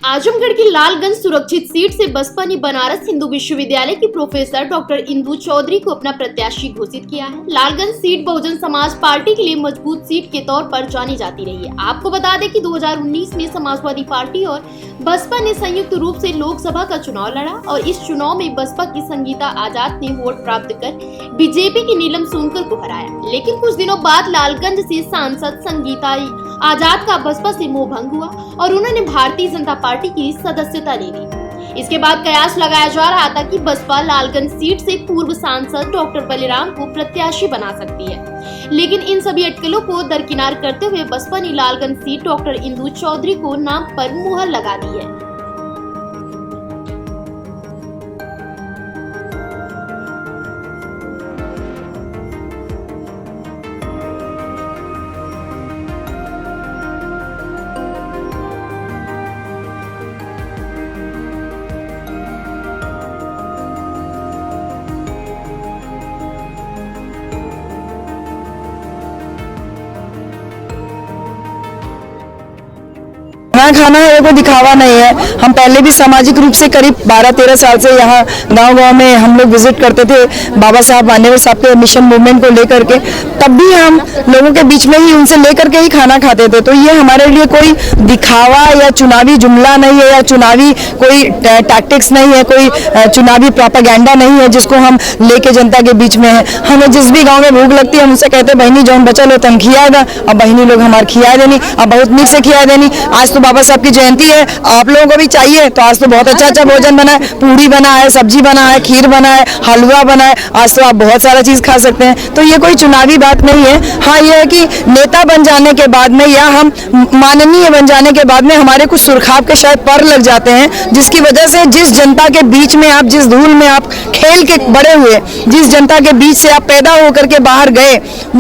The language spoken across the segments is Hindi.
आजमगढ़ की लालगंज सुरक्षित सीट से बसपा ने बनारस हिंदू विश्वविद्यालय की प्रोफेसर डॉक्टर इंदु चौधरी को अपना प्रत्याशी घोषित किया है। लालगंज सीट बहुजन समाज पार्टी के लिए मजबूत सीट के तौर पर जानी जाती रही है। आपको बता दें कि 2019 में समाजवादी पार्टी और बसपा ने संयुक्त रूप से लोकसभा का चुनाव लड़ा और इस चुनाव में बसपा की संगीता आजाद ने वोट प्राप्त कर बीजेपी की नीलम सोनकर को हराया। लेकिन कुछ दिनों बाद लालगंज से सांसद संगीता आजाद का बसपा से मोह भंग हुआ और उन्होंने भारतीय जनता पार्टी की सदस्यता ले ली। इसके बाद कयास लगाया जा रहा था कि बसपा लालगंज सीट से पूर्व सांसद डॉक्टर बलिराम को प्रत्याशी बना सकती है, लेकिन इन सभी अटकलों को दरकिनार करते हुए बसपा ने लालगंज सीट डॉक्टर इंदु चौधरी को नाम पर मुहर लगा दी है। खाना है वो दिखावा नहीं है। हम पहले भी सामाजिक रूप से करीब 12-13 साल से यहाँ गांव-गांव में हम लोग विजिट करते थे बाबा साहब मान्यवर साहब के मिशन मूवमेंट को लेकर के, तब भी हम लोगों के बीच में ही उनसे लेकर के ही खाना खाते थे। तो ये हमारे लिए कोई दिखावा या चुनावी जुमला नहीं है या चुनावी कोई टैक्टिक्स नहीं है, कोई चुनावी प्रोपेगेंडा नहीं है जिसको हम लेके जनता के बीच में है। हमें जिस भी गाँव में भूख लगती है हम उनसे कहते बहनी जौन बचल हो तुम खिया दा, अब बहनी लोग हमारे खिया देनी, अब बहुत नीक से खिया देनी। आज तो बाबा साहब की जयंती है, आप लोगों को भी चाहिए तो आज तो बहुत अच्छा भोजन बना है, पूरी बना है, सब्जी बना है, खीर बना है, हलवा बना है, आज तो आप बहुत सारा चीज खा सकते हैं। तो ये कोई चुनावी बात नहीं है। हाँ, ये है कि नेता बन जाने के बाद में या हम माननीय बन जाने के बाद में हमारे कुछ सुरखाव के शायद पर लग जाते हैं, जिसकी वजह से जिस जनता के बीच में आप, जिस धूल में आप खेल के बड़े हुए, जिस जनता के बीच से आप पैदा होकर के बाहर गए,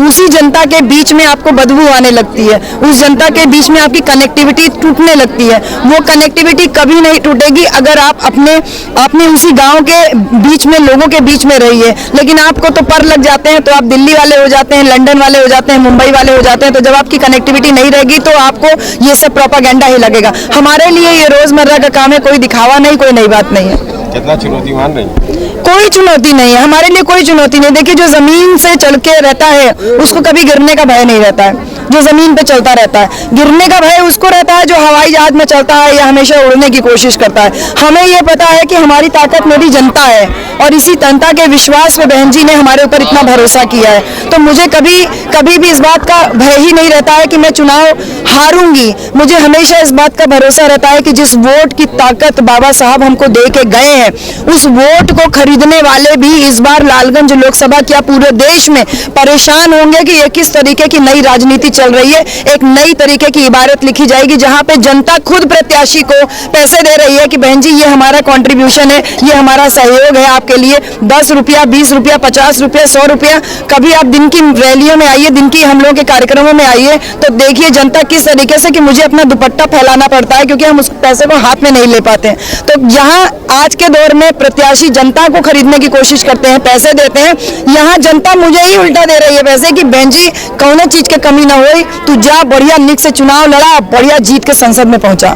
उसी जनता के बीच में आपको बदबू आने लगती है, उस जनता के बीच में आपकी कनेक्टिविटी टूटने लगती है। वो कनेक्टिविटी कभी नहीं टूटेगी अगर आप अपने उसी गांव के बीच में, लोगों के बीच में रहिए। लेकिन आपको तो पर लग जाते हैं तो आप दिल्ली वाले हो जाते हैं, लंदन वाले हो जाते हैं, मुंबई वाले हो जाते हैं। तो जब आपकी कनेक्टिविटी नहीं रहेगी तो आपको ये सब प्रोपेगेंडा ही लगेगा। हमारे लिए ये रोजमर्रा का काम है, कोई दिखावा नहीं, कोई नई बात नहीं है। कितना चुनौतीवान नहीं? कोई चुनौती नहीं है, हमारे लिए कोई चुनौती नहीं। देखिए, जो जमीन से चल के रहता है उसको कभी गिरने का भय नहीं रहता है, जो जमीन पे चलता रहता है। गिरने का भय उसको रहता है जो हवाई जहाज में चलता है या हमेशा उड़ने की कोशिश करता है। हमें ये पता है कि हमारी ताकत मेरी जनता है और इसी जनता के विश्वास पे बहन जी ने हमारे ऊपर इतना भरोसा किया है। तो मुझे कभी भी इस बात का भय ही नहीं रहता है कि मैं चुनाव हारूंगी। मुझे हमेशा इस बात का भरोसा रहता है कि जिस वोट की ताकत बाबा साहब हमको दे के गए हैं, उस वोट को खरीदने वाले भी इस बार लालगंज लोकसभा क्या पूरे देश में परेशान होंगे कि ये किस तरीके की नई राजनीति चल रही है। एक नई तरीके की इबारत लिखी जाएगी जहां पे जनता खुद प्रत्याशी को पैसे दे रही है कि बहन जी ये हमारा कंट्रीब्यूशन है, ये हमारा सहयोग है आपके लिए। 10 रुपया, 20 रुपया, 50 रुपया, 100 रुपया। कभी आप दिन की रैलियों में आइए, दिन की हम लोगों के कार्यक्रमों में आइए तो देखिए जनता किस तरीके से कि मुझे अपना दुपट्टा फैलाना पड़ता है क्योंकि हम उस पैसे को हाथ में नहीं ले पाते हैं। तो यहाँ आज के दौर में प्रत्याशी जनता को खरीदने की कोशिश करते हैं, पैसे देते हैं। यहाँ जनता मुझे ही उल्टा दे रही है पैसे कि बहन जी कौन चीज के कमी ना हो, तू जा बढ़िया निक से चुनाव लड़ा, बढ़िया जीत के संसद में पहुंचा।